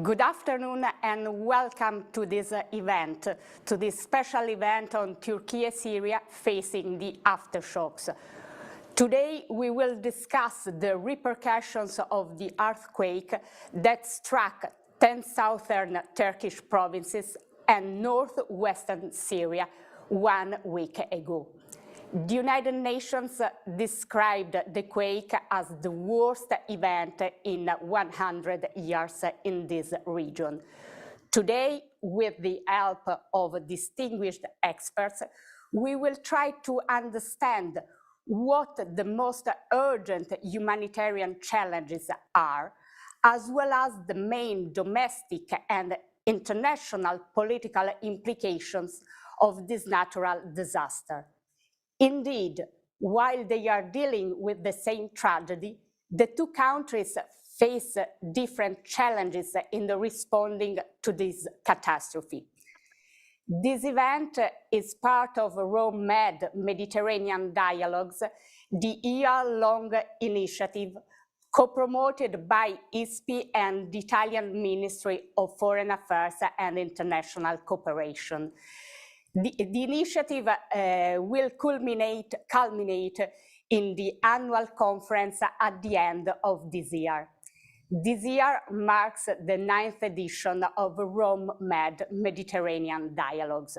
Good afternoon and welcome to this event, to this special event on Türkiye-Syria facing the aftershocks. Today we will discuss the repercussions of the earthquake that struck 10 southern Turkish provinces and northwestern Syria 1 week ago. The United Nations described the quake as the worst event in 100 years in this region. Today, with the help of distinguished experts, we will try to understand what the most urgent humanitarian challenges are, as well as the main domestic and international political implications of this natural disaster. Indeed, while they are dealing with the same tragedy, the two countries face different challenges in responding to this catastrophe. This event is part of Rome-Med Mediterranean Dialogues, the year-long initiative co-promoted by ISPI and the Italian Ministry of Foreign Affairs and International Cooperation. The initiative will culminate in the annual conference at the end of this year. This year marks the 9th edition of Rome-Med Mediterranean Dialogues.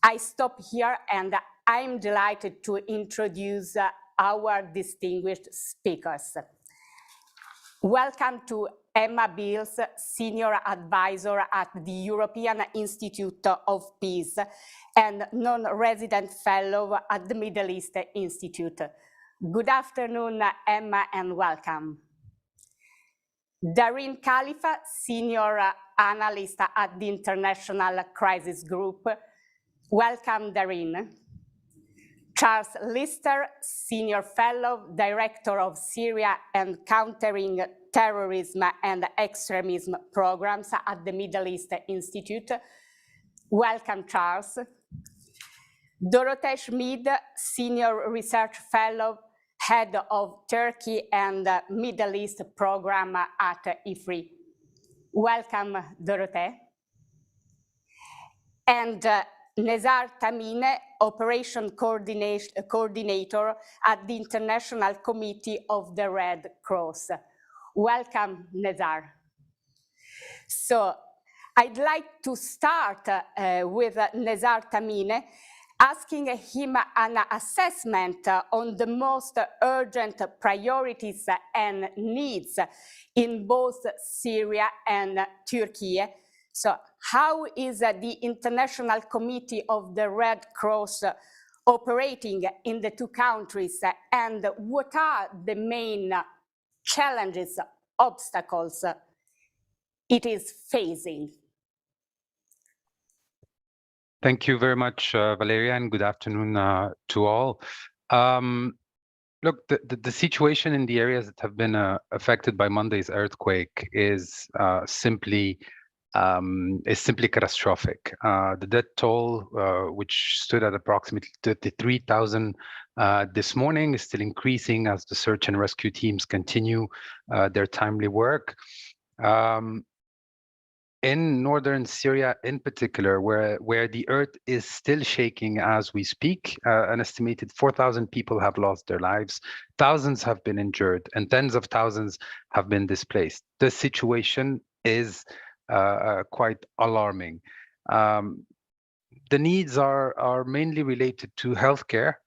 I stop here and I'm delighted to introduce our distinguished speakers. Welcome to Emma BEALS, Senior Advisor at the European Institute of Peace and Non-Resident Fellow at the Middle East Institute. Good afternoon, Emma, and welcome. DAREEN KHALIFA, Senior Analyst at the International Crisis Group. Welcome, DAREEN. Charles Lister, Senior Fellow, Director of Syria and Countering Terrorism and Extremism Programs at the Middle East Institute. Welcome, Charles. DOROTHÉE SCHMID, Senior Research Fellow, Head of Turkey and Middle East Program at IFRI. Welcome, DOROTHÉE. And NEZAR TAMINE, Operation Coordinator at the International Committee of the Red Cross. Welcome, NEZAR. So I'd like to start with NEZAR TAMINE, asking him an assessment on the most urgent priorities and needs in both Syria and Turkey. So how is the International Committee of the Red Cross operating in the two countries, and what are the main challenges, obstacles it is facing? Thank you very much, Valeria, and good afternoon to all. Look, the situation in the areas that have been affected by Monday's earthquake is simply catastrophic. The death toll, which stood at approximately 33,000 this morning, is still increasing as the search and rescue teams continue their timely work. In northern Syria in particular, where the earth is still shaking as we speak, an estimated 4,000 people have lost their lives, thousands have been injured, and tens of thousands have been displaced. The situation is quite alarming. The needs are mainly related to healthcare,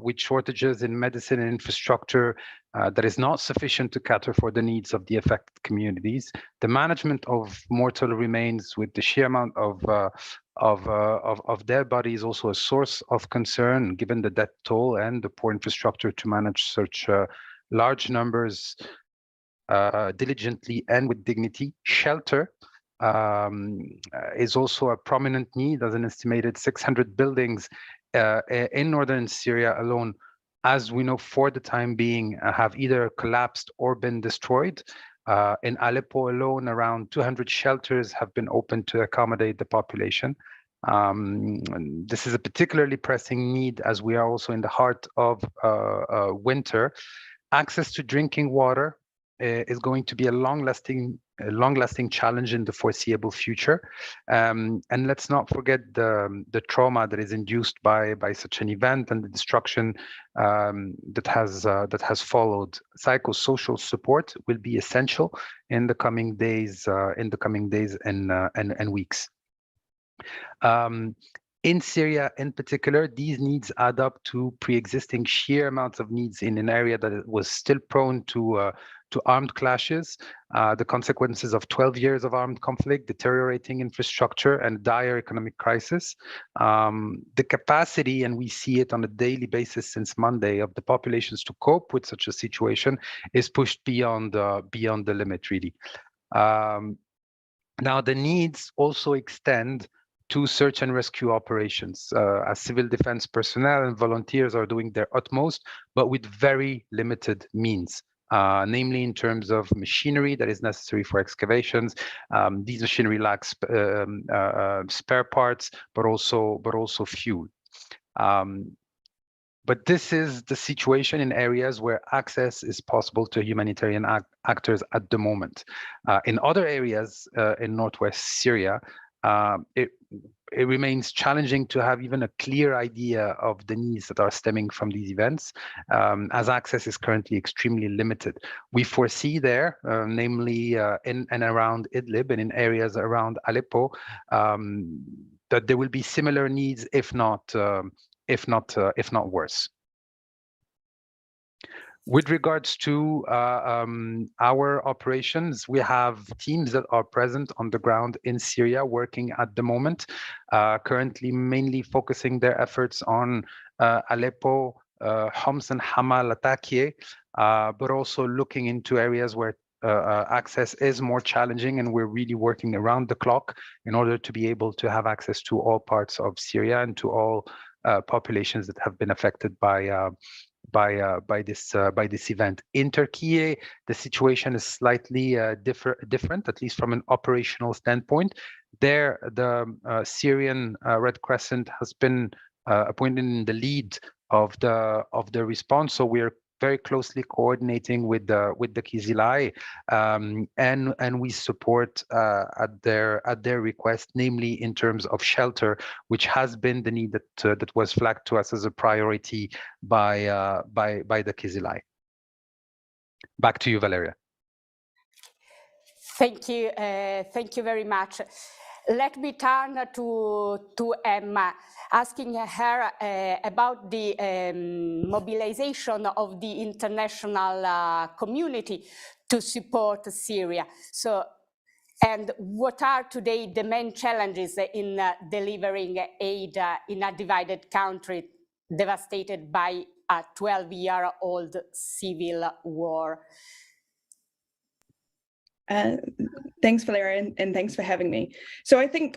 with shortages in medicine and infrastructure that is not sufficient to cater for the needs of the affected communities. The management of mortal remains with the sheer amount of dead bodies is also a source of concern, given the death toll and the poor infrastructure to manage such large numbers diligently and with dignity. Shelter is also a prominent need, as an estimated 600 buildings in northern Syria alone, as we know for the time being, have either collapsed or been destroyed. In Aleppo alone, around 200 shelters have been opened to accommodate the population. This is a particularly pressing need as we are also in the heart of winter. Access to drinking water is going to be a long-lasting long-lasting challenge in the foreseeable future. And let's not forget the trauma that is induced by such an event and the destruction that has followed. Psychosocial support will be essential in the coming days, and weeks. In Syria, in particular, these needs add up to pre-existing sheer amounts of needs in an area that was still prone to armed clashes, the consequences of 12 years of armed conflict, deteriorating infrastructure, and dire economic crisis. The capacity, and we see it on a daily basis since Monday, of the populations to cope with such a situation is pushed beyond the limit, really. Now, the needs also extend to search and rescue operations, as civil defense personnel and volunteers are doing their utmost, but with very limited means, namely in terms of machinery that is necessary for excavations. These machinery lacks spare parts, but also fuel. But this is the situation in areas where access is possible to humanitarian actors at the moment. In other areas in northwest Syria, it remains challenging to have even a clear idea of the needs that are stemming from these events, as access is currently extremely limited. We foresee there, namely in and around Idlib and in areas around Aleppo, that there will be similar needs, if not worse. With regards to our operations, we have teams that are present on the ground in Syria working at the moment, currently mainly focusing their efforts on Aleppo, Homs and Hama, Latakia, but also looking into areas where access is more challenging, and we're really working around the clock in order to be able to have access to all parts of Syria and to all populations that have been affected by this event. In Turkey, the situation is slightly different, at least from an operational standpoint. There, the Syrian Red Crescent has been appointed in the lead of the response, so we're very closely coordinating with the Kizilay, and we support at their request, namely in terms of shelter, which has been the need that was flagged to us as a priority by the Kizilay. Back to you, Valeria. Thank you very much. Let me turn to Emma, asking her about the mobilization of the international community to support Syria. So, and what are today the main challenges in delivering aid in a divided country devastated by a 12-year-old civil war? Thanks, Valeria, and thanks for having me. So I think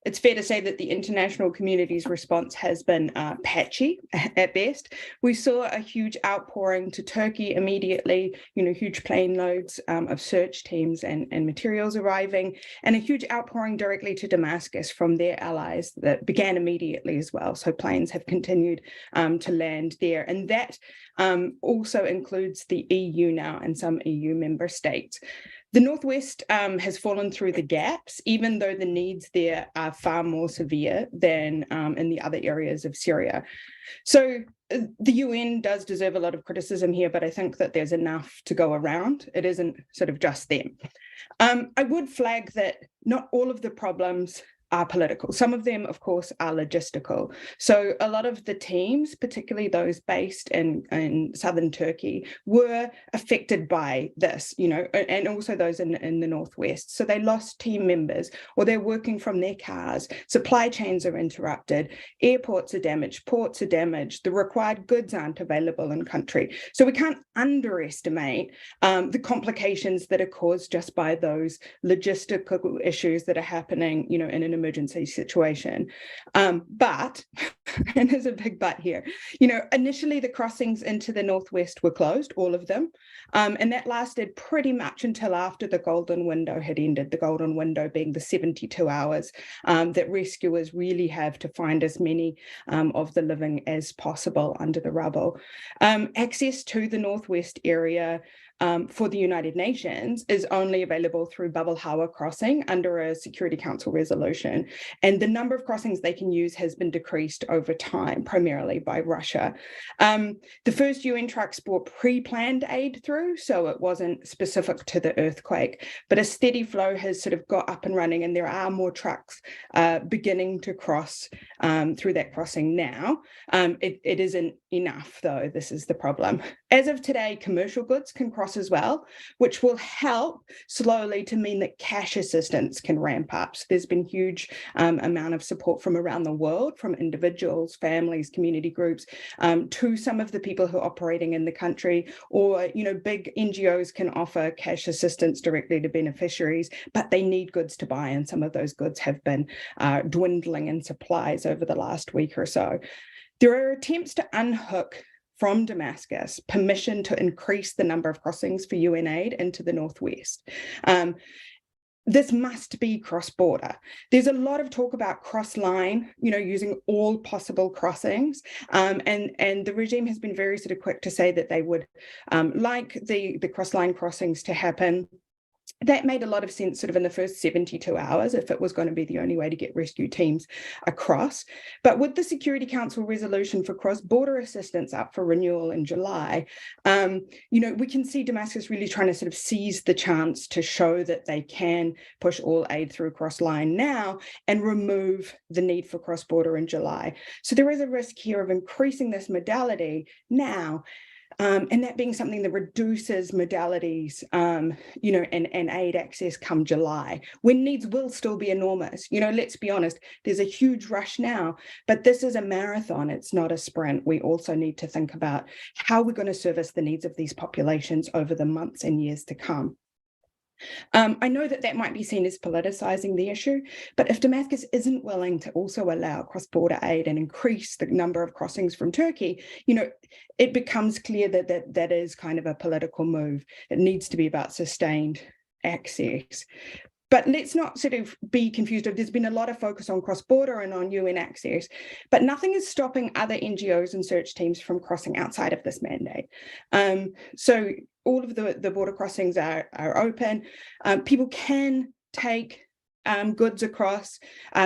it's fair to say that the international community's response has been patchy at best. We saw a huge outpouring to Turkey immediately, huge plane loads of search teams and materials arriving, and a huge outpouring directly to Damascus from their allies that began immediately as well. So planes have continued to land there. And that also includes the EU now and some EU member states. The Northwest has fallen through the gaps, even though the needs there are far more severe than in the other areas of Syria. So the UN does deserve a lot of criticism here, but I think that there's enough to go around. It isn't sort of just them. I would flag that not all of the problems are political. Some of them, of course, are logistical. So a lot of the teams, particularly those based in southern Turkey, were affected by this, and also those in the Northwest. So they lost team members, or they're working from their cars. Supply chains are interrupted. Airports are damaged. Ports are damaged. The required goods aren't available in country. So we can't underestimate the complications that are caused just by those logistical issues that are happening, in an emergency situation. But and there's a big but here. Initially the crossings into the northwest were closed, all of them, and that lasted pretty much until after the golden window had ended, the golden window being the 72 hours that rescuers really have to find as many of the living as possible under the rubble. Access to the northwest area for the United Nations is only available through Bab el-Hawa crossing under a Security Council resolution. And the number of crossings they can use has been decreased over time, primarily by Russia. The first UN trucks brought pre-planned aid through, so it wasn't specific to the earthquake, but a steady flow has sort of got up and running, and there are more trucks beginning to cross through that crossing now. It isn't enough, though. This is the problem. As of today, commercial goods can cross as well, which will help slowly to mean that cash assistance can ramp up. So there's been huge amount of support from around the world, from individuals, families, community groups, to some of the people who are operating in the country, or big NGOs can offer cash assistance directly to beneficiaries, but they need goods to buy, and some of those goods have been dwindling in supplies over the last week or so. There are attempts to unhook from Damascus permission to increase the number of crossings for UN aid into the northwest. This must be cross-border. There's a lot of talk about crossline, using all possible crossings, and the regime has been very sort of quick to say that they would like the crossline crossings to happen. That made a lot of sense sort of in the first 72 hours if it was going to be the only way to get rescue teams across. But with the Security Council resolution for cross-border assistance up for renewal in July, we can see Damascus really trying to sort of seize the chance to show that they can push all aid through crossline now and remove the need for cross-border in July. So there is a risk here of increasing this modality now, and that being something that reduces modalities, and aid access come July, when needs will still be enormous. Let's be honest, there's a huge rush now, but this is a marathon, it's not a sprint. We also need to think about how we're going to service the needs of these populations over the months and years to come. I know that might be seen as politicizing the issue, but if Damascus isn't willing to also allow cross-border aid and increase the number of crossings from Turkey, it becomes clear that that is kind of a political move. It needs to be about sustained access. But let's not sort of be confused. There's been a lot of focus on cross-border and on UN access, but nothing is stopping other NGOs and search teams from crossing outside of this mandate. So all of the border crossings are open. People can take goods across,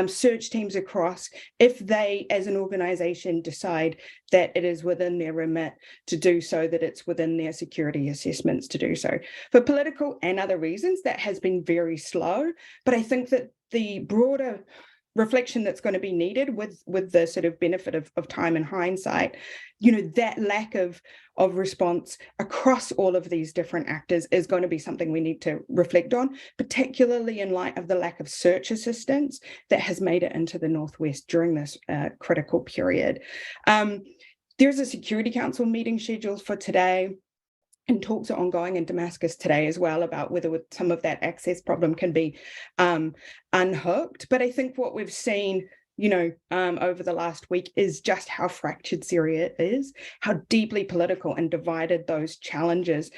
search teams across, if they, as an organization, decide that it is within their remit to do so, that it's within their security assessments to do so. For political and other reasons, that has been very slow, but I think that the broader reflection that's going to be needed with the sort of benefit of time and hindsight, that lack of response across all of these different actors is going to be something we need to reflect on, particularly in light of the lack of search assistance that has made it into the Northwest during this critical period. There's a Security Council meeting scheduled for today, and talks are ongoing in Damascus today as well about whether some of that access problem can be unhooked. But I think what we've seen, over the last week is just how fractured Syria is, how deeply political and divided those challenges,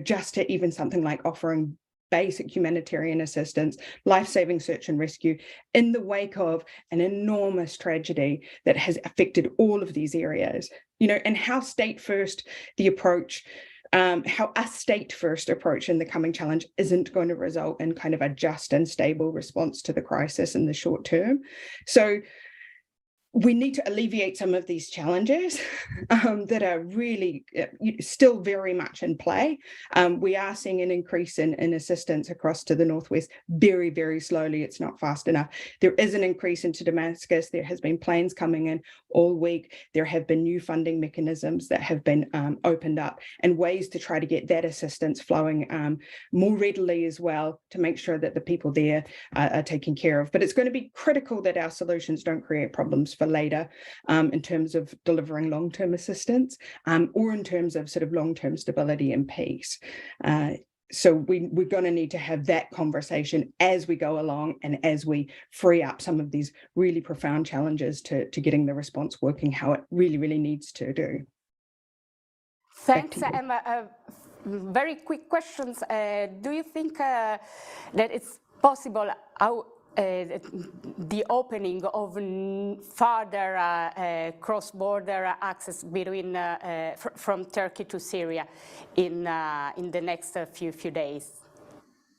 just to even something like offering basic humanitarian assistance, life-saving search and rescue in the wake of an enormous tragedy that has affected all of these areas, and how state-first the approach, how a state-first approach in the coming challenge isn't going to result in kind of a just and stable response to the crisis in the short term. So we need to alleviate some of these challenges that are really still very much in play. We are seeing an increase in assistance across to the Northwest very, very slowly. It's not fast enough. There is an increase into Damascus. There has been planes coming in all week. There have been new funding mechanisms that have been opened up, and ways to try to get that assistance flowing more readily as well, to make sure that the people there are taken care of. But it's going to be critical that our solutions don't create problems for later, in terms of delivering long-term assistance, or in terms of sort of long-term stability and peace. so we're going to need to have that conversation as we go along and as we free up some of these really profound challenges to getting the response working how it really, really needs to do. Thanks, Emma. Very quick questions. Do you think that it's possible how the opening of further cross-border access between from Turkey to Syria in the next few days?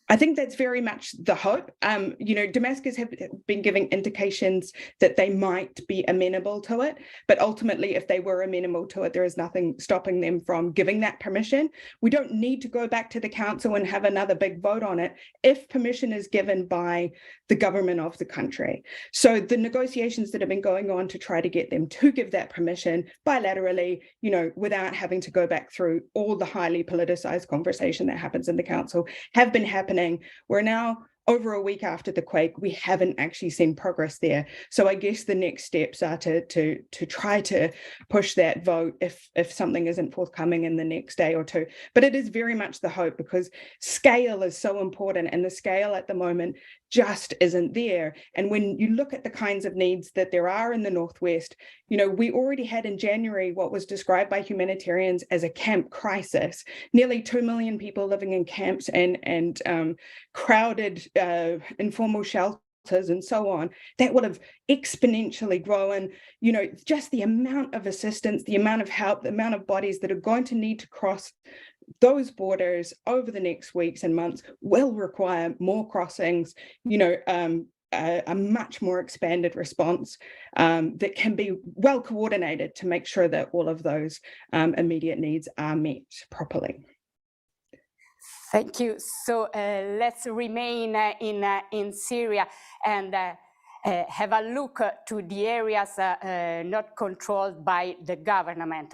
I think that's very much the hope. You know, Damascus have been giving indications that they might be amenable to it, but ultimately, if they were amenable to it, there is nothing stopping them from giving that permission. We don't need to go back to the council and have another big vote on it if permission is given by the government of the country. So the negotiations that have been going on to try to get them to give that permission bilaterally, you know, without having to go back through all the highly politicized conversation that happens in the council have been happening. We're now over a week after the quake. We haven't actually seen progress there. So I guess the next steps are to try to push that vote if something isn't forthcoming in the next day or two. But it is very much the hope, because scale is so important, and the scale at the moment just isn't there. And when you look at the kinds of needs that there are in the Northwest, you know, we already had in January what was described by humanitarians as a camp crisis. Nearly 2 million people living in camps and crowded informal shelters and so on, that would have exponentially grown. You know, just the amount of assistance, the amount of help, the amount of bodies that are going to need to cross those borders over the next weeks and months will require more crossings, you know, a much more expanded response that can be well coordinated to make sure that all of those immediate needs are met properly. Thank you. So let's remain in Syria and have a look to the areas not controlled by the government.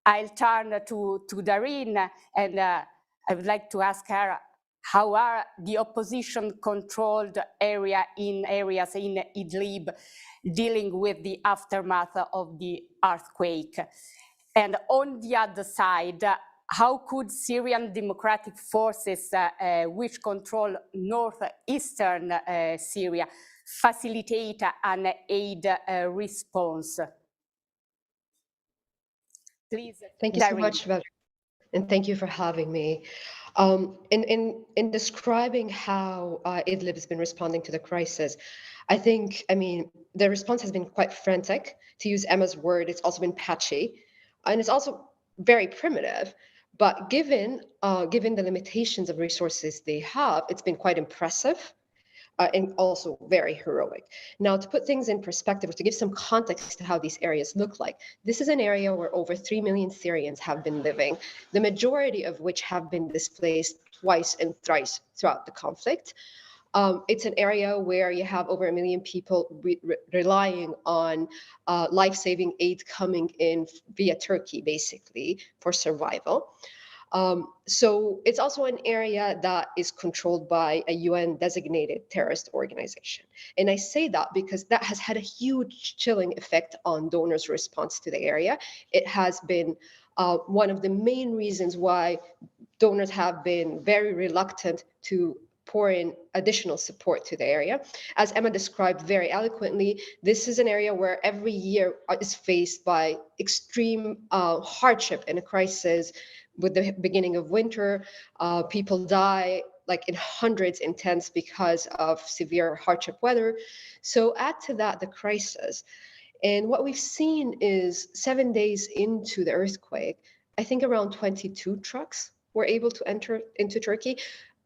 I'll turn to DAREEN, and I would like to ask her, how are the opposition-controlled areas in Idlib dealing with the aftermath of the earthquake? And on the other side, how could Syrian democratic forces, which control northeastern Syria, facilitate an aid response? Please, thank you so much, Valeria, and thank you for having me. In describing how Idlib has been responding to the crisis, I mean, the response has been quite frantic. To use Emma's word, it's also been patchy, and it's also very primitive. But given the limitations of resources they have, it's been quite impressive. And also very heroic. Now, to put things in perspective, to give some context to how these areas look like, this is an area where over 3 million Syrians have been living, the majority of which have been displaced twice and thrice throughout the conflict. It's an area where you have over 1 million people relying on life-saving aid coming in via Turkey, basically, for survival. So it's also an area that is controlled by a UN designated terrorist organization. And I say that because that has had a huge chilling effect on donors' response to the area. It has been one of the main reasons why donors have been very reluctant to pour in additional support to the area. As Emma described very eloquently, this is an area where every year is faced by extreme hardship and a crisis. With the beginning of winter, people die like in hundreds in tents because of severe hardship weather. So add to that the crisis. And what we've seen is 7 days into the earthquake, I think around 22 trucks were able to enter into Turkey,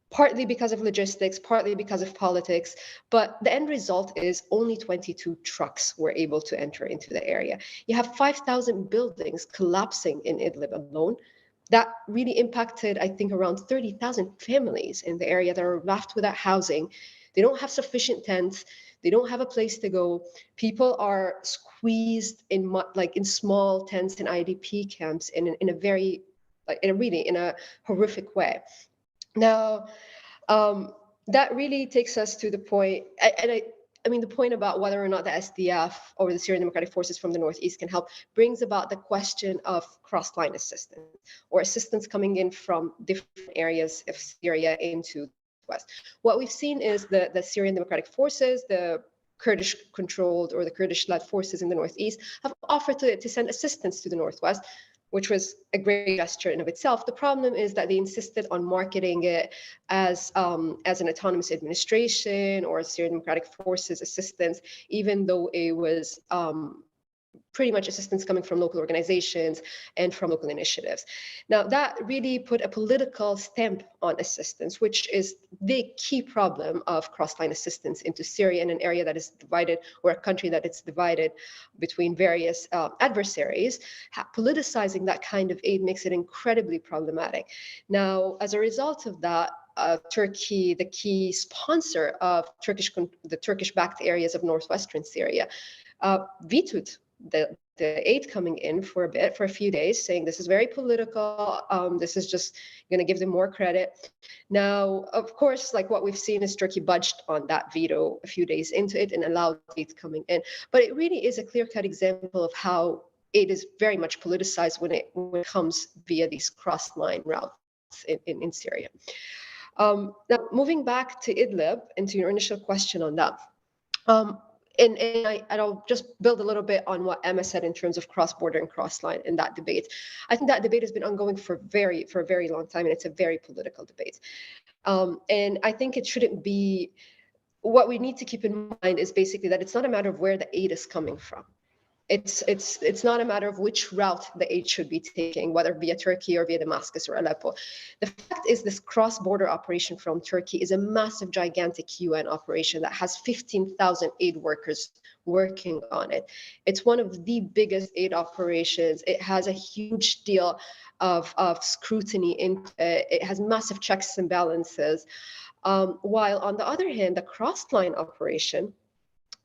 partly because of logistics, partly because of politics. But the end result is only 22 trucks were able to enter into the area. You have 5,000 buildings collapsing in Idlib alone. That really impacted, I think, around 30,000 families in the area that are left without housing. They don't have sufficient tents. They don't have a place to go. People are squeezed in small tents in IDP camps in a horrific way. Now, that really takes us to the point, and I mean, the point about whether or not the SDF or the Syrian Democratic Forces from the Northeast can help brings about the question of cross-line assistance, or assistance coming in from different areas of Syria into the West. What we've seen is the Syrian Democratic Forces, the Kurdish-controlled or the Kurdish-led forces in the Northeast have offered to send assistance to the Northwest, which was a great gesture in of itself. The problem is that they insisted on marketing it as an autonomous administration or Syrian Democratic Forces assistance, even though it was pretty much assistance coming from local organizations and from local initiatives. Now, that really put a political stamp on assistance, which is the key problem of cross-line assistance into Syria in an area that is divided, or a country that is divided between various adversaries. Politicizing that kind of aid makes it incredibly problematic. Now, as a result of that, Turkey, the key sponsor of the Turkish-backed areas of northwestern Syria, vetoed the aid coming in for a few days, saying this is very political, this is just going to give them more credit. Now, of course, like what we've seen is Turkey budged on that veto a few days into it and allowed aid coming in. But it really is a clear-cut example of how aid is very much politicized when it comes via these cross-line routes in Syria. Now, moving back to Idlib and to your initial question on that, and I'll just build a little bit on what Emma said in terms of cross-border and cross-line in that debate. I think that debate has been ongoing for a very long time, and it's a very political debate. And I think it shouldn't be, what we need to keep in mind is basically that it's not a matter of where the aid is coming from. It's not a matter of which route the aid should be taking, whether via Turkey or via Damascus or Aleppo. The fact is, this cross-border operation from Turkey is a massive, gigantic UN operation that has 15,000 aid workers working on it. It's one of the biggest aid operations. It has a huge deal of scrutiny into it. It has massive checks and balances. While on the other hand, the cross-line operation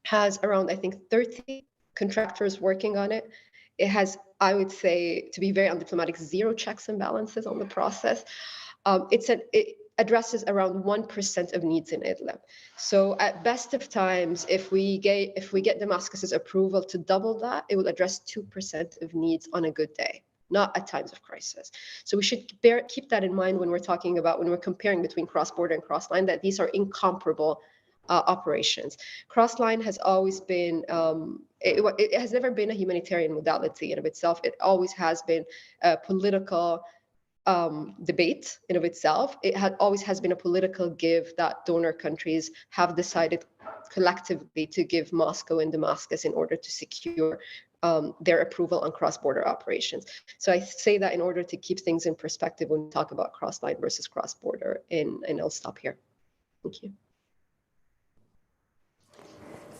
has around, I think, 30 contractors working on it. It has, I would say, to be very undiplomatic, zero checks and balances on the process. It addresses around 1% of needs in Idlib. So at best of times, if we get Damascus's approval to double that, it will address 2% of needs on a good day, not at times of crisis. So we should keep that in mind when we're comparing between cross-border and cross-line, that these are incomparable operations. Crossline has always been, it has never been a humanitarian modality in of itself. It always has been a political debate in of itself. It always has been a political give that donor countries have decided collectively to give Moscow and Damascus in order to secure their approval on cross-border operations. So I say that in order to keep things in perspective when we talk about cross-line versus cross-border, and I'll stop here. Thank you.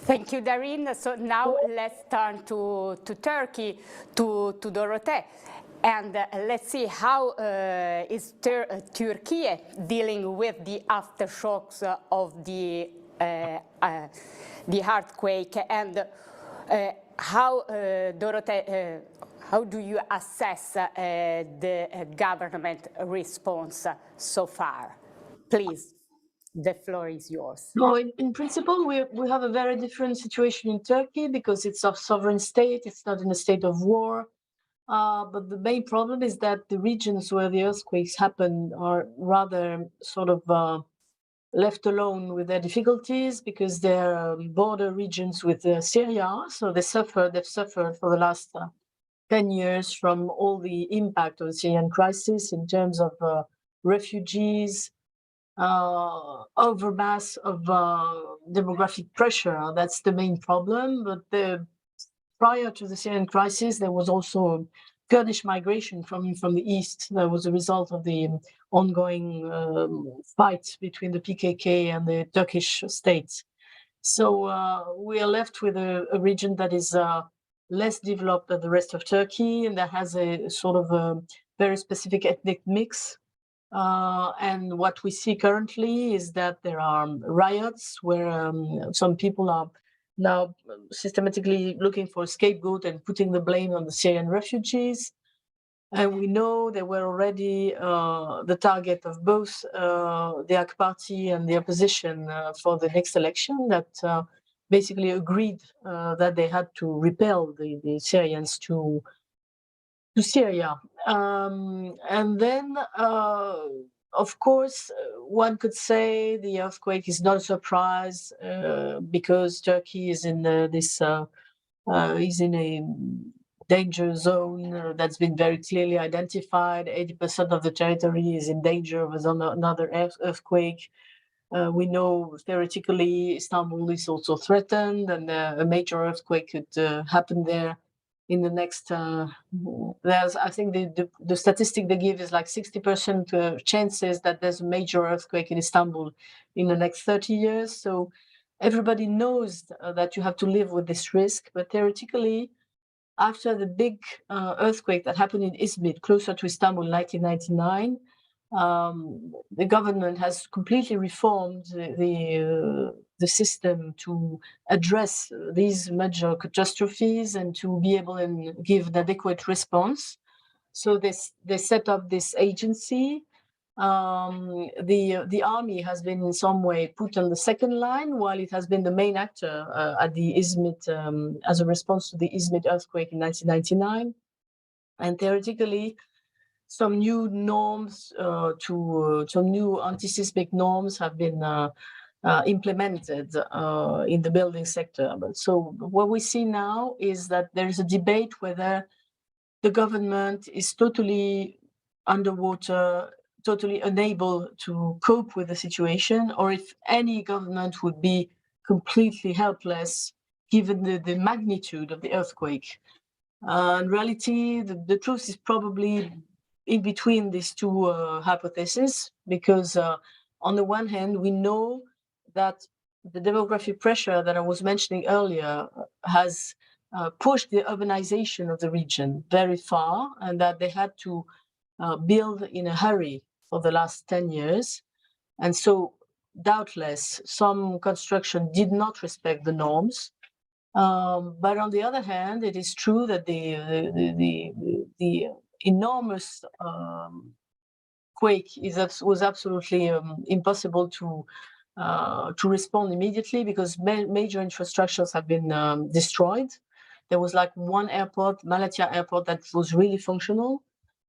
Thank you, Dareen. So now let's turn to Turkey, to Dorothée. And let's see how is Turkey dealing with the aftershocks of the earthquake, and how, Dorothée, how do you assess the government response so far? Please. The floor is yours. No, in principle, we have a very different situation in Turkey because it's a sovereign state. It's not in a state of war. But the main problem is that the regions where the earthquakes happen are rather sort of left alone with their difficulties because they're border regions with Syria. So they've suffered for the last 10 years from all the impact of the Syrian crisis in terms of refugees, overmass of demographic pressure. That's the main problem. But prior to the Syrian crisis, there was also Kurdish migration from the east. That was a result of the ongoing fight between the PKK and the Turkish state. So we are left with a region that is less developed than the rest of Turkey, and that has a sort of a very specific ethnic mix. And what we see currently is that there are riots where some people are now systematically looking for a scapegoat and putting the blame on the Syrian refugees. And we know they were already the target of both the AK party and the opposition for the next election, that basically agreed that they had to repel the Syrians to Syria. And then, of course, one could say the earthquake is not a surprise because Turkey is in is in a danger zone that's been very clearly identified. 80% of the territory is in danger of another earthquake. We know theoretically Istanbul is also threatened, and a major earthquake could happen there in the next. I think the statistic they give is like 60% chances that there's a major earthquake in Istanbul in the next 30 years. So everybody knows that you have to live with this risk, but theoretically, after the big earthquake that happened in Izmit, closer to Istanbul in 1999, the government has completely reformed the system to address these major catastrophes and to be able to give an adequate response. So they set up this agency. The army has been in some way put on the second line, while it has been the main actor at the Izmit as a response to the Izmit earthquake in 1999. And theoretically, some new norms some new anti-seismic norms have been implemented in the building sector. But so what we see now is that there is a debate whether the government is totally underwater, totally unable to cope with the situation, or if any government would be completely helpless given the magnitude of the earthquake. In reality, the truth is probably in between these two hypotheses, because on the one hand, we know that the demographic pressure that I was mentioning earlier has pushed the urbanization of the region very far, and that they had to build in a hurry for the last 10 years. And so doubtless some construction did not respect the norms. But on the other hand, it is true that the enormous quake was absolutely impossible to respond immediately, because major infrastructures have been destroyed. There was like one airport, Malatya Airport, that was really functional.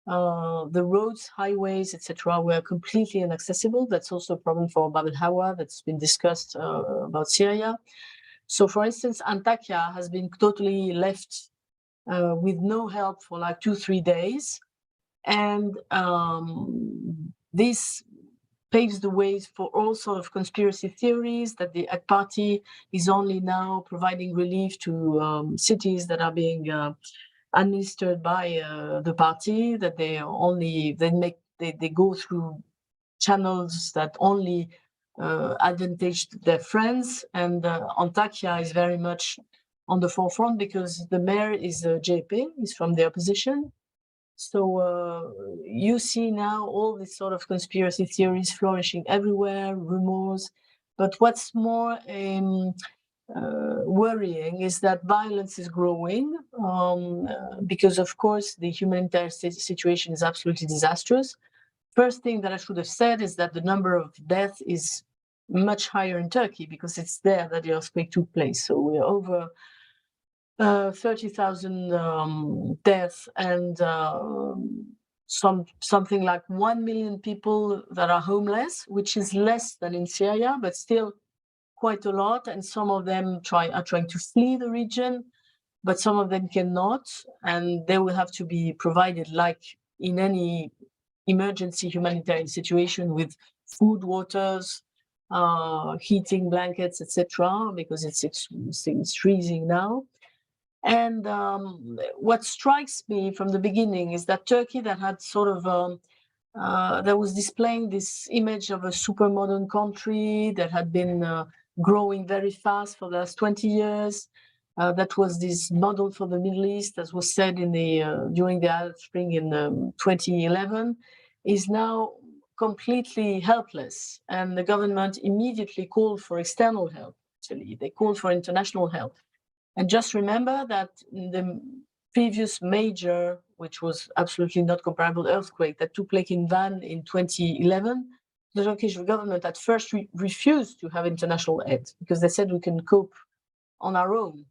The roads, highways, etc., were completely inaccessible. That's also a problem for Bab el-Hawa that's been discussed about Syria. So, for instance, Antakya has been totally left with no help for like 2-3 days. And this paves the way for all sorts of conspiracy theories that the AK Party is only now providing relief to cities that are being administered by the party, that they go through channels that only advantage their friends. And Antakya is very much on the forefront because the mayor is JP, is from the opposition. So you see now all these sort of conspiracy theories flourishing everywhere, rumors. But what's more worrying is that violence is growing because, of course, the humanitarian situation is absolutely disastrous. First thing that I should have said is that the number of deaths is much higher in Turkey because it's there that the earthquake took place. So we're over 30,000 deaths and something like 1 million people that are homeless, which is less than in Syria, but still quite a lot. And some of them are trying to flee the region, but some of them cannot, and they will have to be provided, like in any emergency humanitarian situation, with food, waters, heating, blankets, etc., because it's freezing now. And what strikes me from the beginning is that Turkey, that had sort of that was displaying this image of a super modern country that had been growing very fast for the last 20 years. That was this model for the Middle East, as was said in during the Arab Spring in 2011, is now completely helpless. And the government immediately called for external help. Actually, they called for international help. And just remember that the previous major, which was absolutely not comparable, earthquake that took place in Van in 2011, the Turkish government at first refused to have international aid because they said we can cope on our own.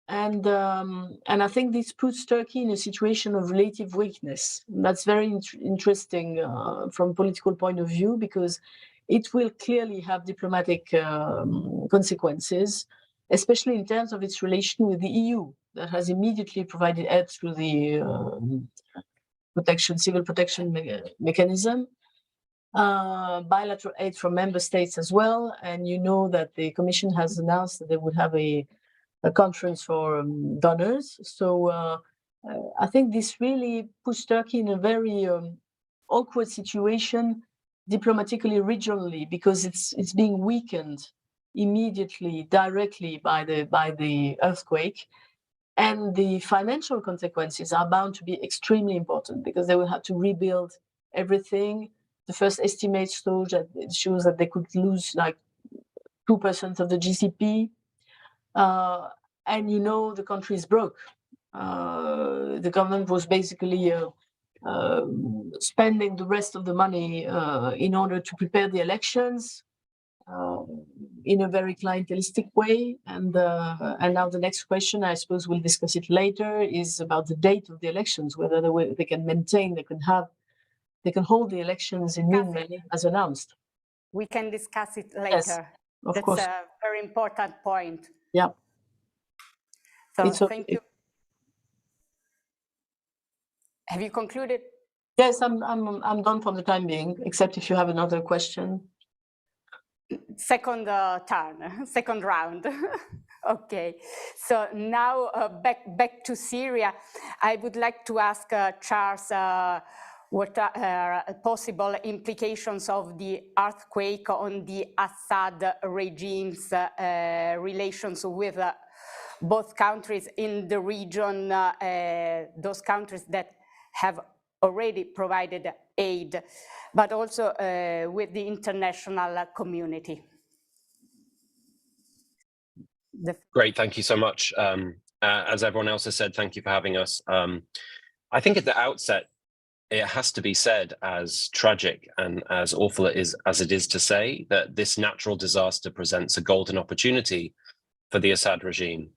And I think this puts Turkey in a situation of relative weakness. That's very interesting from a political point of view, because it will clearly have diplomatic consequences, especially in terms of its relation with the EU, that has immediately provided aid through the civil protection mechanism, bilateral aid from member states as well. And you know that the Commission has announced that they would have a conference for donors. So I think this really puts Turkey in a very awkward situation diplomatically, regionally, because it's being weakened immediately, directly by the earthquake. And the financial consequences are bound to be extremely important, because they will have to rebuild everything. The first estimates shows that they could lose like 2% of the GCP. And you know, the country is broke. The government was basically spending the rest of the money in order to prepare the elections in a very clientelistic way. And now the next question, I suppose we'll discuss it later, is about the date of the elections, whether they can maintain, they can hold the elections in mid-May as announced. We can discuss it later. Yes, of course. That's a very important point. Yeah. So thank you. Have you concluded? Yes, I'm done for the time being, except if you have another question. Second second round. Okay, so now back to Syria. I would like to ask Charles what are possible implications of the earthquake on the Assad regime's relations with both countries in the region, those countries that have already provided aid, but also with the international community. Great, thank you so much. As everyone else has said, thank you for having us. I think at the outset, it has to be said, as tragic and as awful as it is to say, that this natural disaster presents a golden opportunity for the Assad regime.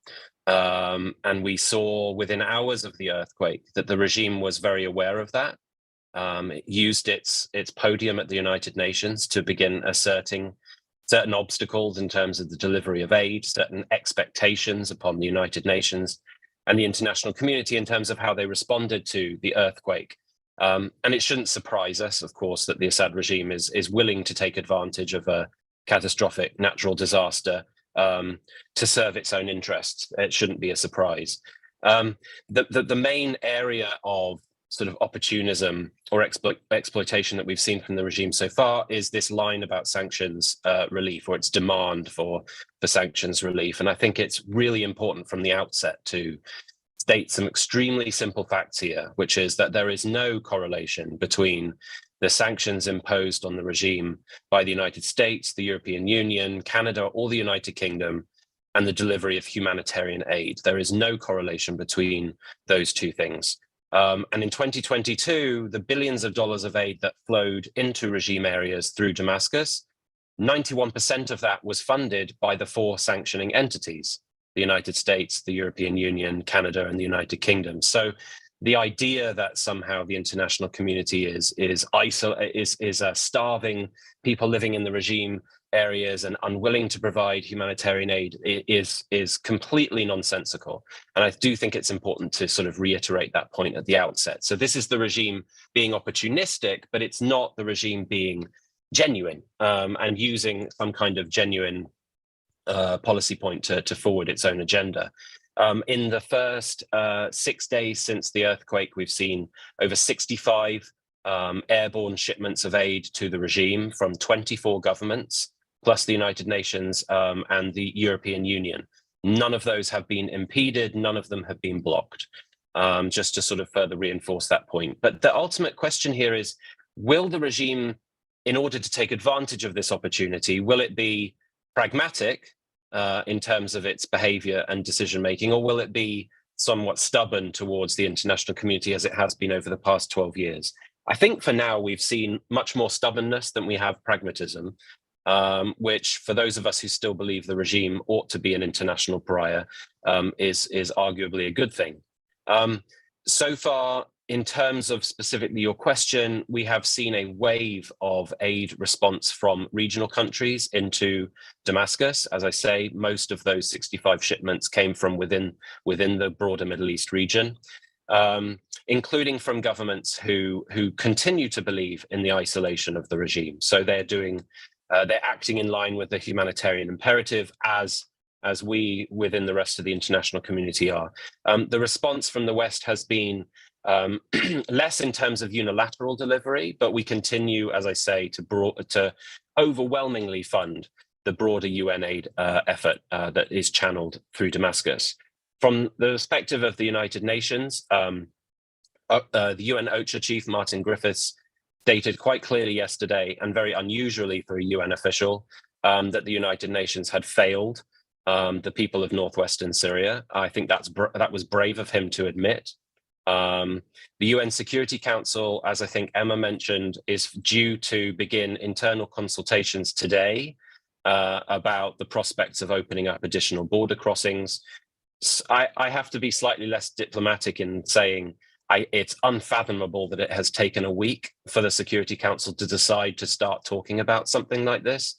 And we saw within hours of the earthquake that the regime was very aware of that. It used its podium at the United Nations to begin asserting certain obstacles in terms of the delivery of aid, certain expectations upon the United Nations and the international community in terms of how they responded to the earthquake. And it shouldn't surprise us, of course, that the Assad regime is willing to take advantage of a catastrophic natural disaster to serve its own interests. It shouldn't be a surprise. The main area of sort of opportunism or exploitation that we've seen from the regime so far is this line about sanctions relief, or its demand for sanctions relief. And I think it's really important from the outset to state some extremely simple facts here, which is that there is no correlation between the sanctions imposed on the regime by the United States, the European Union, Canada, or the United Kingdom, and the delivery of humanitarian aid. There is no correlation between those two things. And in 2022, the billions of dollars of aid that flowed into regime areas through Damascus, 91% of that was funded by the four sanctioning entities: the United States, the European Union, Canada, and the United Kingdom. So the idea that somehow the international community is starving people living in the regime areas and unwilling to provide humanitarian aid is completely nonsensical. And I do think it's important to sort of reiterate that point at the outset. So this is the regime being opportunistic, but it's not the regime being genuine and using some kind of genuine policy point to forward its own agenda. In the first 6 days since the earthquake, we've seen over 65 airborne shipments of aid to the regime from 24 governments, plus the United Nations and the European Union. None of those have been impeded, none of them have been blocked, just to sort of further reinforce that point. But the ultimate question here is, will the regime, in order to take advantage of this opportunity, will it be pragmatic in terms of its behavior and decision-making, or will it be somewhat stubborn towards the international community as it has been over the past 12 years? I think for now, we've seen much more stubbornness than we have pragmatism. which for those of us who still believe the regime ought to be an international pariah, is arguably a good thing. So far, in terms of specifically your question, we have seen a wave of aid response from regional countries into Damascus. As I say, most of those 65 shipments came from within the broader Middle East region, including from governments who continue to believe in the isolation of the regime. So they're acting in line with the humanitarian imperative as we within the rest of the international community are. The response from the West has been less in terms of unilateral delivery, but we continue, as I say, to overwhelmingly fund the broader UN aid effort that is channeled through Damascus. From the perspective of the United Nations, the UN OCHA chief, Martin Griffiths, stated quite clearly yesterday, and very unusually for a UN official, that the United Nations had failed the people of northwestern Syria. I think that was brave of him to admit. The UN Security Council, as I think Emma mentioned, is due to begin internal consultations today about the prospects of opening up additional border crossings. I have to be slightly less diplomatic in saying it's unfathomable that it has taken a week for the Security Council to decide to start talking about something like this.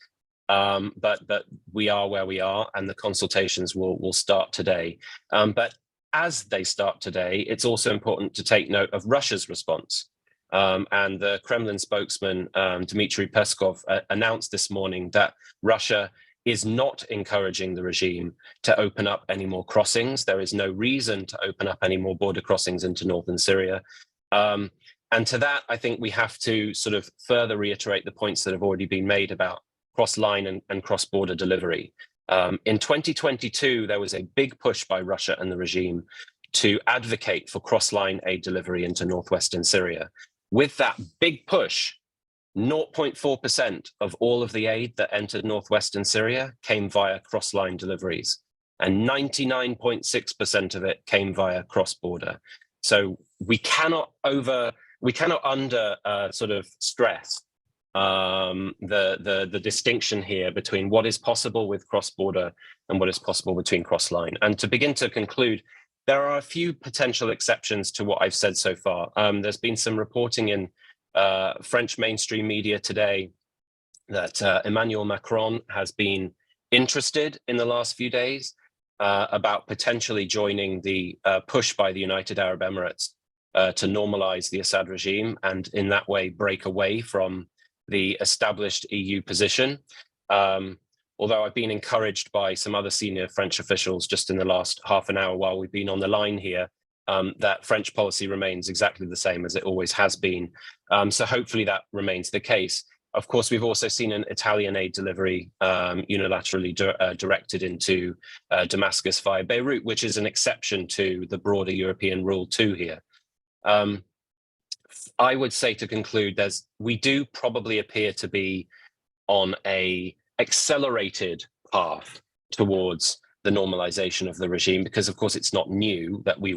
But we are where we are, and the consultations will start today. But as they start today, it's also important to take note of Russia's response. And the Kremlin spokesman, Dmitry Peskov, announced this morning that Russia is not encouraging the regime to open up any more crossings. There is no reason to open up any more border crossings into northern Syria. And to that, I think we have to sort of further reiterate the points that have already been made about cross-line and cross-border delivery. In 2022, there was a big push by Russia and the regime to advocate for cross-line aid delivery into northwestern Syria. With that big push, 0.4% of all of the aid that entered northwestern Syria came via cross-line deliveries, and 99.6% of it came via cross-border. So we cannot under sort of stress the distinction here between what is possible with cross-border and what is possible between cross-line. And to begin to conclude, there are a few potential exceptions to what I've said so far. There's been some reporting in French mainstream media today that Emmanuel Macron has been interested in the last few days about potentially joining the push by the United Arab Emirates to normalize the Assad regime and in that way break away from the established EU position. Although I've been encouraged by some other senior French officials just in the last half an hour while we've been on the line here, that French policy remains exactly the same as it always has been. So hopefully that remains the case. Of course, we've also seen an Italian aid delivery unilaterally directed into Damascus via Beirut, which is an exception to the broader European rule too here. I would say to conclude, we do probably appear to be on a accelerated path towards the normalization of the regime, because of course it's not new that we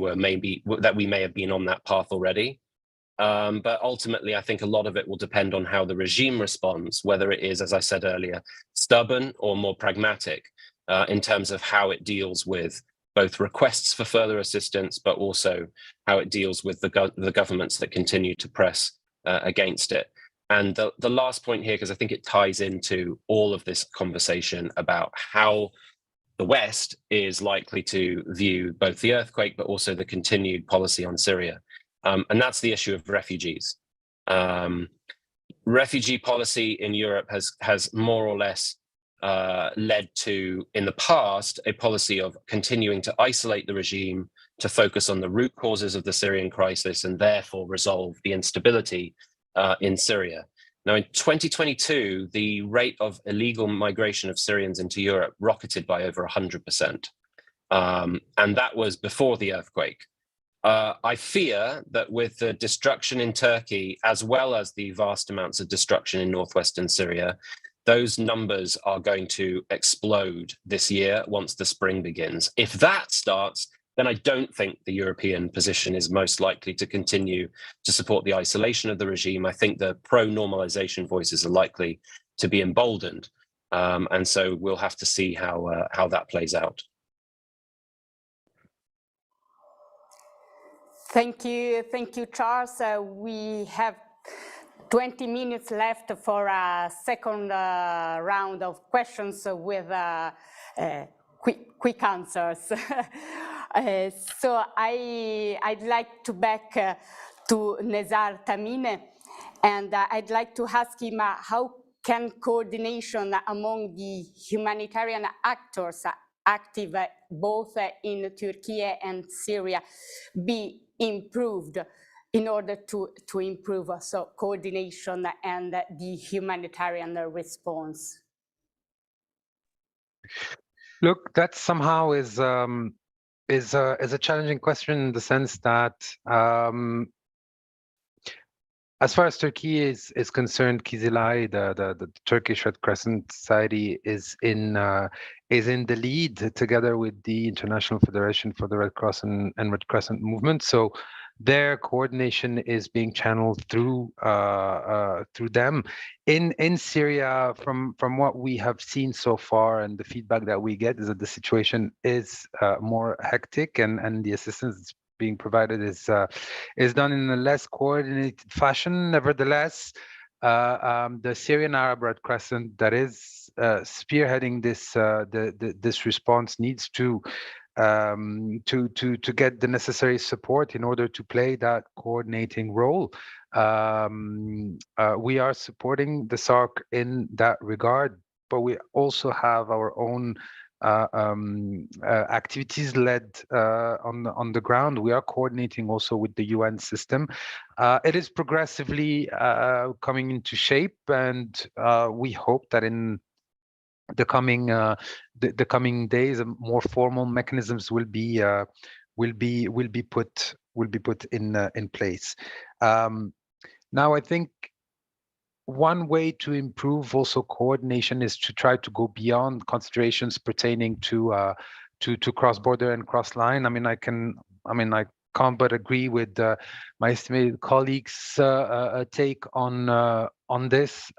may have been on that path already. But ultimately, I think a lot of it will depend on how the regime responds, whether it is, as I said earlier, stubborn or more pragmatic in terms of how it deals with both requests for further assistance, but also how it deals with the governments that continue to press against it. And the last point here, because I think it ties into all of this conversation about how the West is likely to view both the earthquake, but also the continued policy on Syria. And that's the issue of refugees. Refugee policy in Europe has more or less led to, in the past, a policy of continuing to isolate the regime, to focus on the root causes of the Syrian crisis and therefore resolve the instability in Syria. Now, in 2022, the rate of illegal migration of Syrians into Europe rocketed by over 100%. And that was before the earthquake. I fear that with the destruction in Turkey, as well as the vast amounts of destruction in northwestern Syria, those numbers are going to explode this year once the spring begins. If that starts, then I don't think the European position is most likely to continue to support the isolation of the regime. I think the pro-normalization voices are likely to be emboldened. And so we'll have to see how that plays out. Thank you, Charles. We have 20 minutes left for a second round of questions with quick answers. So I'd like to back to NEZAR TAMINE, and I'd like to ask him how can coordination among the humanitarian actors active both in Turkey and Syria be improved in order to improve coordination and the humanitarian response? Look, that somehow is a challenging question in the sense that as far as Turkey is concerned, Kızılay, the Turkish Red Crescent Society, is in the lead together with the International Federation for the Red Cross and Red Crescent movement. So their coordination is being channeled through them. In Syria, from what we have seen so far and the feedback that we get is that the situation is more hectic, and the assistance being provided is done in a less coordinated fashion. Nevertheless, the Syrian Arab Red Crescent that is spearheading this response needs to get the necessary support in order to play that coordinating role. We are supporting the SARC in that regard, but we also have our own activities led on the ground. We are coordinating also with the UN system. It is progressively coming into shape, and we hope that in the coming days, more formal mechanisms will be put in place. Now, I think one way to improve also coordination is to try to go beyond considerations pertaining to cross-border and cross-line. I can't but agree with my estimated colleagues' take on this.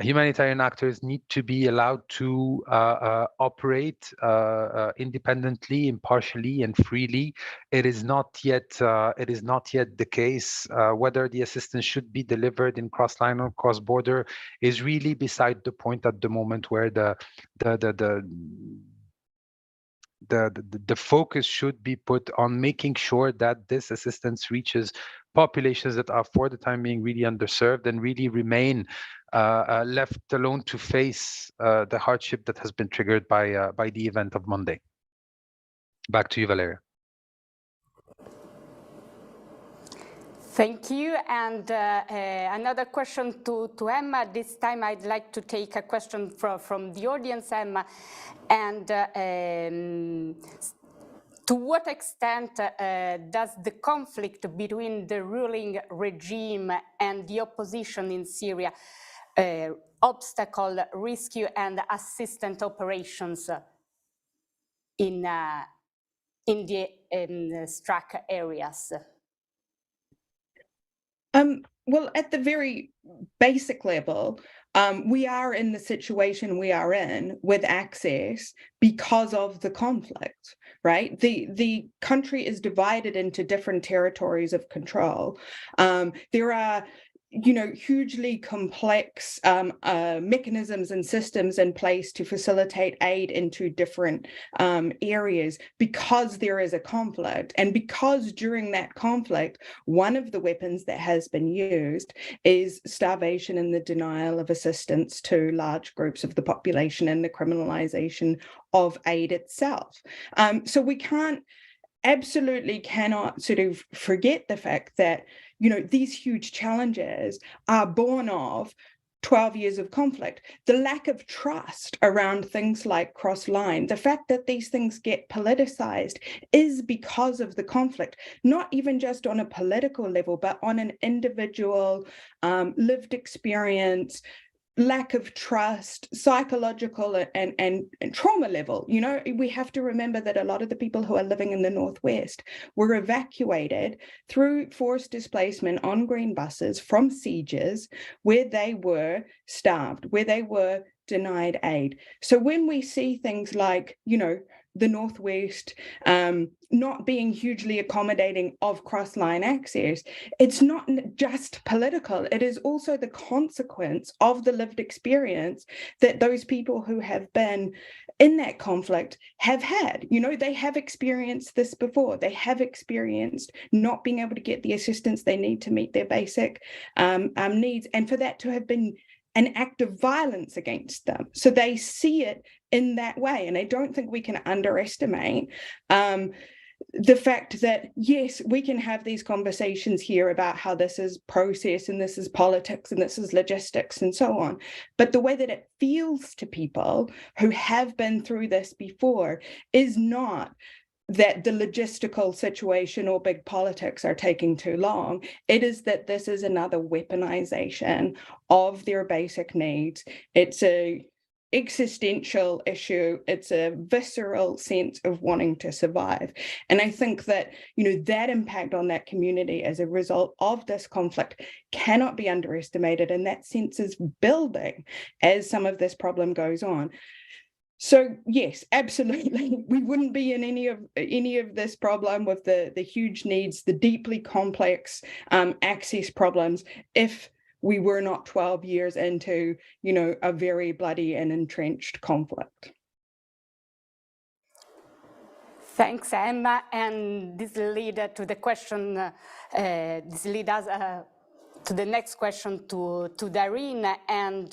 Humanitarian actors need to be allowed to operate independently, impartially, and freely. It is not yet the case. Whether the assistance should be delivered in cross-line or cross-border is really beside the point at the moment, where the focus should be put on making sure that this assistance reaches populations that are, for the time being, really underserved and really remain left alone to face the hardship that has been triggered by the event of Monday. Back to you, Valeria. Thank you. And another question to Emma. This time I'd like to take a question from the audience, Emma. And to what extent does the conflict between the ruling regime and the opposition in Syria obstacle rescue and assistance operations in the struck areas? Well, at the very basic level, we are in the situation we are in with access because of the conflict, right? The country is divided into different territories of control. There are hugely complex mechanisms and systems in place to facilitate aid into different areas because there is a conflict. And because during that conflict, one of the weapons that has been used is starvation and the denial of assistance to large groups of the population and the criminalization of aid itself. So we absolutely cannot sort of forget the fact that these huge challenges are born of 12 years of conflict. The lack of trust around things like cross-line, the fact that these things get politicized is because of the conflict, not even just on a political level, but on an individual lived experience, lack of trust, psychological and trauma level. We have to remember that a lot of the people who are living in the Northwest were evacuated through forced displacement on green buses from sieges where they were starved, where they were denied aid. So when we see things like, you know, the Northwest not being hugely accommodating of cross-line access, it's not just political, it is also the consequence of the lived experience that those people who have been in that conflict have had. You know, they have experienced this before. They have experienced not being able to get the assistance they need to meet their basic needs, and for that to have been an act of violence against them. So they see it in that way. And I don't think we can underestimate the fact that, yes, we can have these conversations here about how this is process and this is politics and this is logistics and so on. But the way that it feels to people who have been through this before is not that the logistical situation or big politics are taking too long. It is that this is another weaponization of their basic needs. It's a existential issue. It's a visceral sense of wanting to survive. And I think that, you know, that impact on that community as a result of this conflict cannot be underestimated. And that sense is building as some of this problem goes on. So yes, absolutely, we wouldn't be in any of this problem with the huge needs, the deeply complex access problems, if we were not 12 years into, you know, a very bloody and entrenched conflict. Thanks, Emma. And this leads to the question. This leads us to the next question to DAREEN. And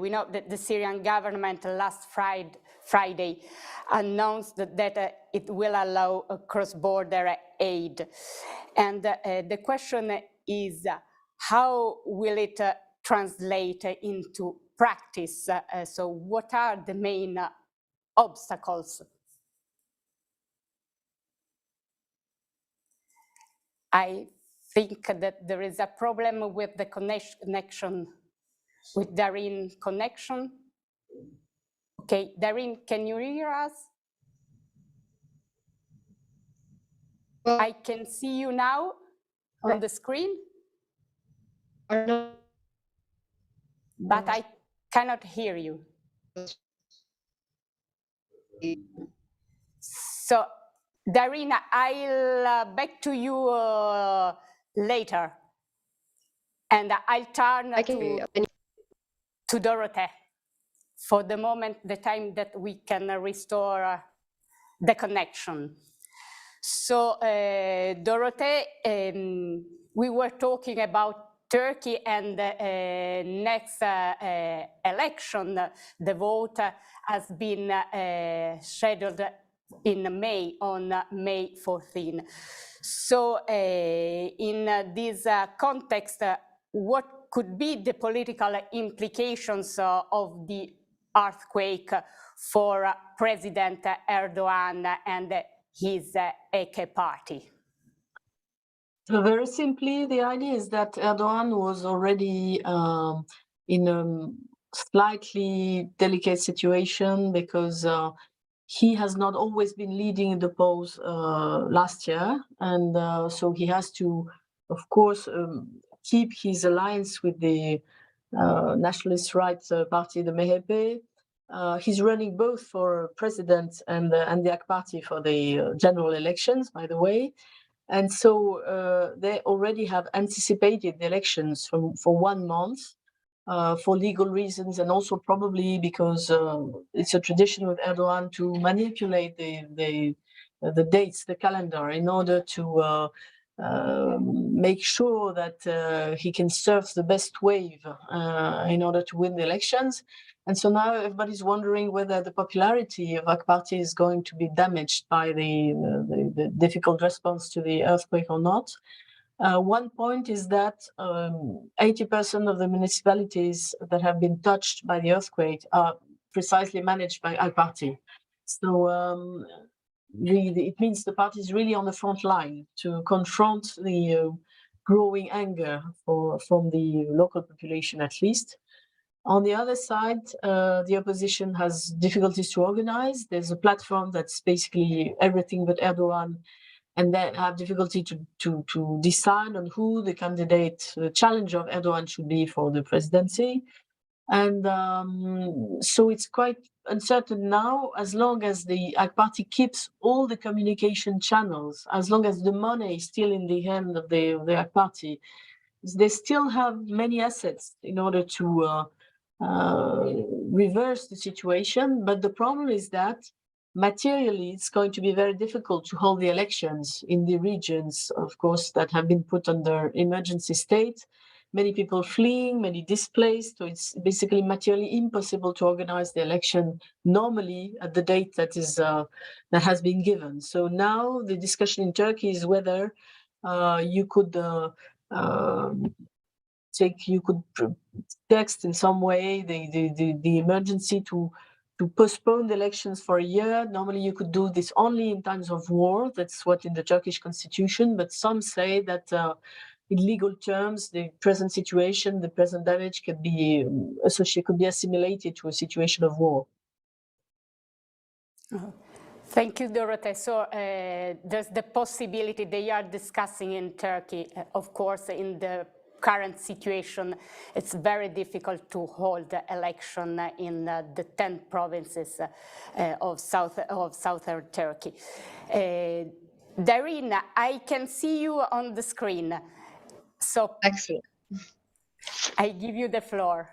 we know that the Syrian government last Friday announced that it will allow a cross-border aid. And the question is, how will it translate into practice? So what are the main obstacles? I think that there is a problem with the connection, with DAREEN connection. Okay, DAREEN, can you hear us? Well, I can see you now on the screen, but I cannot hear you. So, DAREEN, I'll back to you later, and I'll turn to Dorothée for the moment, the time that we can restore the connection. So, Dorothée, we were talking about Turkey and next election. The vote has been scheduled in May, on May 14. So in this context, what could be the political implications of the earthquake for President Erdogan and his AK party? So very simply, the idea is that Erdogan was already in a slightly delicate situation because he has not always been leading the polls last year. And so he has to, of course, keep his alliance with the nationalist right party, the MHP. He's running both for president and the AK party for the general elections, by the way. And so they already have anticipated the elections for 1 month for legal reasons, and also probably because it's a tradition with Erdogan to manipulate the dates, the calendar, in order to make sure that he can surf the best wave in order to win the elections. And so now everybody's wondering whether the popularity of AK party is going to be damaged by the difficult response to the earthquake or not. One point is that 80% of the municipalities that have been touched by the earthquake are precisely managed by AK party. So it means the party is really on the front line to confront the growing anger from the local population, at least. On the other side, the opposition has difficulties to organize. There's a platform that's basically everything but Erdogan, and they have difficulty to decide on who the candidate, the challenger of Erdogan should be for the presidency. And so it's quite uncertain now, as long as the AK Party keeps all the communication channels, as long as the money is still in the hand of the AK Party. They still have many assets in order to reverse the situation. But the problem is that materially, it's going to be very difficult to hold the elections in the regions, of course, that have been put under emergency state. Many people fleeing, many displaced. So it's basically materially impossible to organize the election normally at the date that is that has been given. So now the discussion in Turkey is whether you could text in some way the emergency to postpone the elections for a year. Normally you could do this only in times of war. That's what in the Turkish constitution, but some say that in legal terms, the present situation, the present damage could be assimilated to a situation of war. Thank you, Dorothée. So there's the possibility they are discussing in Turkey, of course, in the current situation, it's very difficult to hold the election in the 10 provinces of southern Turkey. Dareen, I can see you on the screen. So excellent. I give you the floor.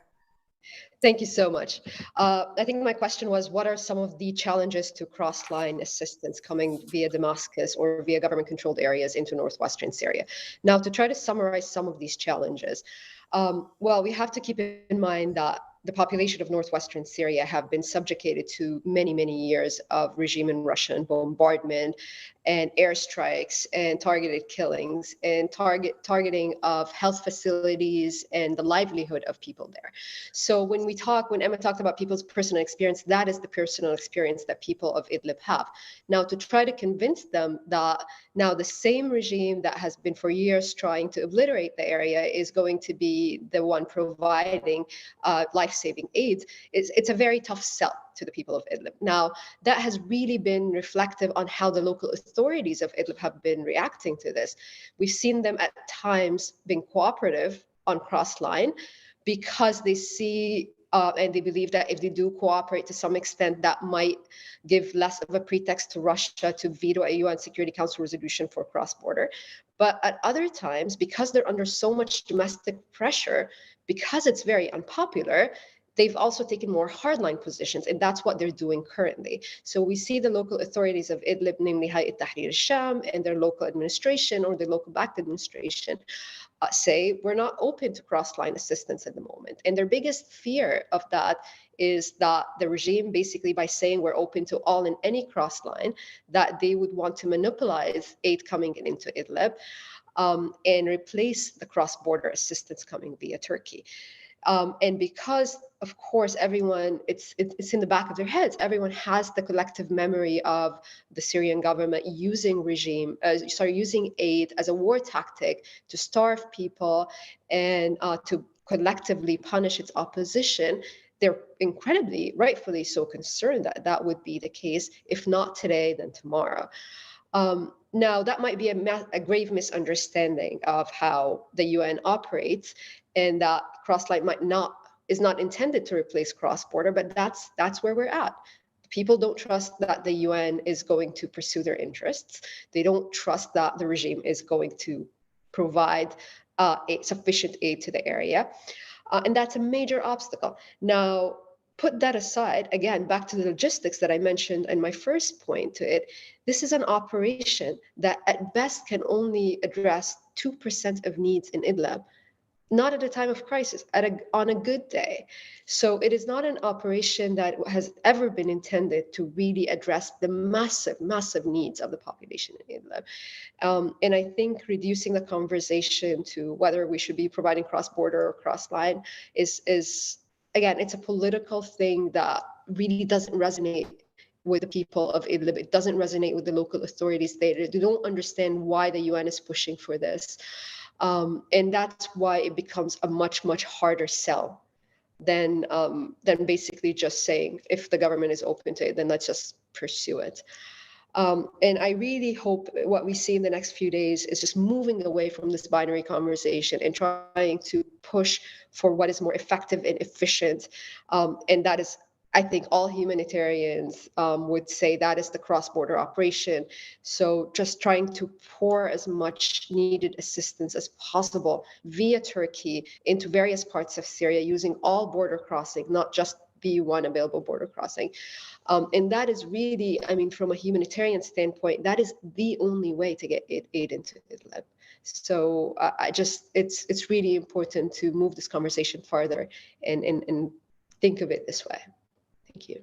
Thank you so much. I think my question was, what are some of the challenges to cross-line assistance coming via Damascus or via government-controlled areas into northwestern Syria? Now, to try to summarize some of these challenges, well, we have to keep in mind that the population of northwestern Syria have been subjugated to many, many years of regime and Russian bombardment and airstrikes and targeted killings and targeting of health facilities and the livelihood of people there. So when Emma talked about people's personal experience, that is the personal experience that people of Idlib have. Now, to try to convince them that now the same regime that has been for years trying to obliterate the area is going to be the one providing life-saving aid, it's a very tough sell to the people of Idlib. Now, that has really been reflective on how the local authorities of Idlib have been reacting to this. We've seen them at times being cooperative on cross-line because they see and they believe that if they do cooperate to some extent, that might give less of a pretext to Russia to veto a UN Security Council resolution for cross-border. But at other times, because they're under so much domestic pressure, because it's very unpopular, they've also taken more hardline positions, and that's what they're doing currently. So we see the local authorities of Idlib, namely Hayat Tahrir al-Sham and their local administration or the local backed administration, say we're not open to cross-line assistance at the moment. And their biggest fear of that is that the regime, basically by saying we're open to all and any cross-line, that they would want to monopolize aid coming into Idlib and replace the cross-border assistance coming via Turkey. And because, of course, everyone, it's in the back of their heads, everyone has the collective memory of the Syrian government using using aid as a war tactic to starve people and to collectively punish its opposition. They're incredibly, rightfully so concerned that that would be the case, if not today, then tomorrow. Now, that might be a grave misunderstanding of how the UN operates, and that cross-line is not intended to replace cross-border, but that's where we're at. People don't trust that the UN is going to pursue their interests. They don't trust that the regime is going to provide sufficient aid to the area, and that's a major obstacle. Now, put that aside, again, back to the logistics that I mentioned in my first point to it, this is an operation that at best can only address 2% of needs in Idlib, not at a time of crisis, on a good day. So it is not an operation that has ever been intended to really address the massive, massive needs of the population in Idlib. And I think reducing the conversation to whether we should be providing cross-border or cross-line is again, it's a political thing that really doesn't resonate with the people of Idlib. It doesn't resonate with the local authorities. They don't understand why the UN is pushing for this. And that's why it becomes a much, much harder sell than basically just saying, if the government is open to it, then let's just pursue it. And I really hope what we see in the next few days is just moving away from this binary conversation and trying to push for what is more effective and efficient. And that is, I think all humanitarians would say that is the cross-border operation. So just trying to pour as much needed assistance as possible via Turkey into various parts of Syria using all border crossing, not just B1 available border crossing. And that is really, I mean, from a humanitarian standpoint, that is the only way to get aid into Idlib. So it's really important to move this conversation farther and think of it this way. Thank you.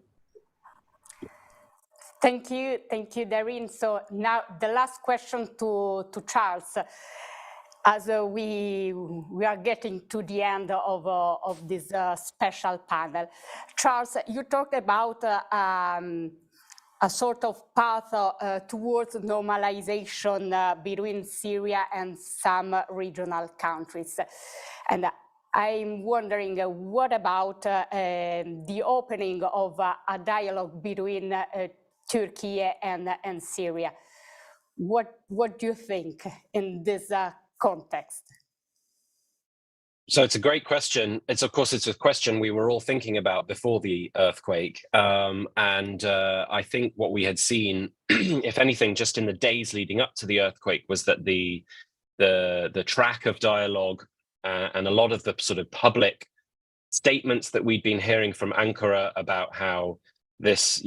Thank you, Dareen. So now the last question to Charles, as we are getting to the end of this special panel. Charles, you talked about a sort of path towards normalization between Syria and some regional countries. And I'm wondering, what about the opening of a dialogue between Turkey and Syria? What do you think in this context? So it's a great question. Of course, it's a question we were all thinking about before the earthquake. I think what we had seen, if anything, just in the days leading up to the earthquake, was that the track of dialogue and a lot of the sort of public statements that we'd been hearing from Ankara about how this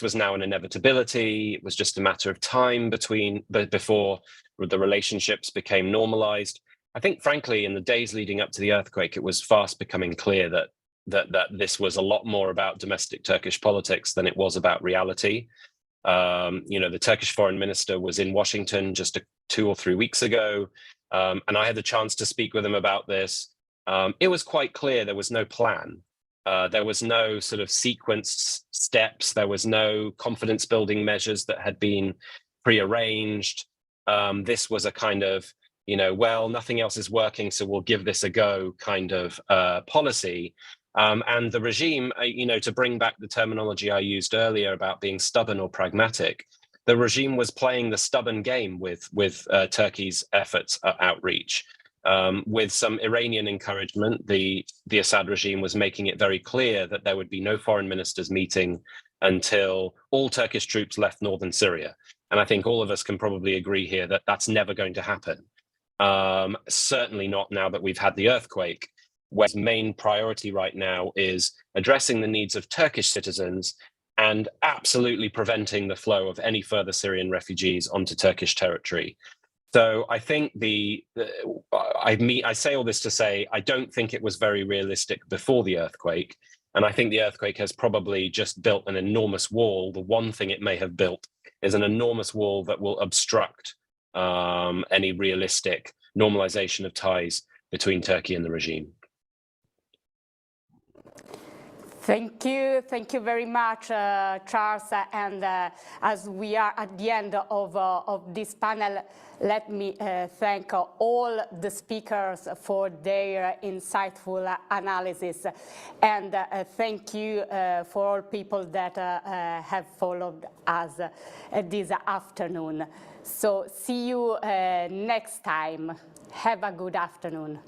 was now an inevitability. It was just a matter of time before the relationships became normalized. I think, frankly, in the days leading up to the earthquake, it was fast becoming clear that this was a lot more about domestic Turkish politics than it was about reality. The Turkish foreign minister was in Washington just 2 or 3 weeks ago, and I had the chance to speak with him about this. It was quite clear there was no plan. There was no sort of sequenced steps. There was no confidence building measures that had been prearranged. This was a kind of, well, nothing else is working, so we'll give this a go kind of policy. And the regime, to bring back the terminology I used earlier about being stubborn or pragmatic, the regime was playing the stubborn game with Turkey's efforts at outreach. With some Iranian encouragement, the Assad regime was making it very clear that there would be no foreign ministers meeting until all Turkish troops left northern Syria. And I think all of us can probably agree here that that's never going to happen. Certainly not now that we've had the earthquake, where the main priority right now is addressing the needs of Turkish citizens and absolutely preventing the flow of any further Syrian refugees onto Turkish territory. So I think I say all this to say, I don't think it was very realistic before the earthquake. And I think the earthquake has probably just built an enormous wall. The one thing it may have built is an enormous wall that will obstruct any realistic normalization of ties between Turkey and the regime. Thank you very much, Charles. And as we are at the end of this panel, let me thank all the speakers for their insightful analysis. And thank you for all people that have followed us this afternoon. So see you next time. Have a good afternoon.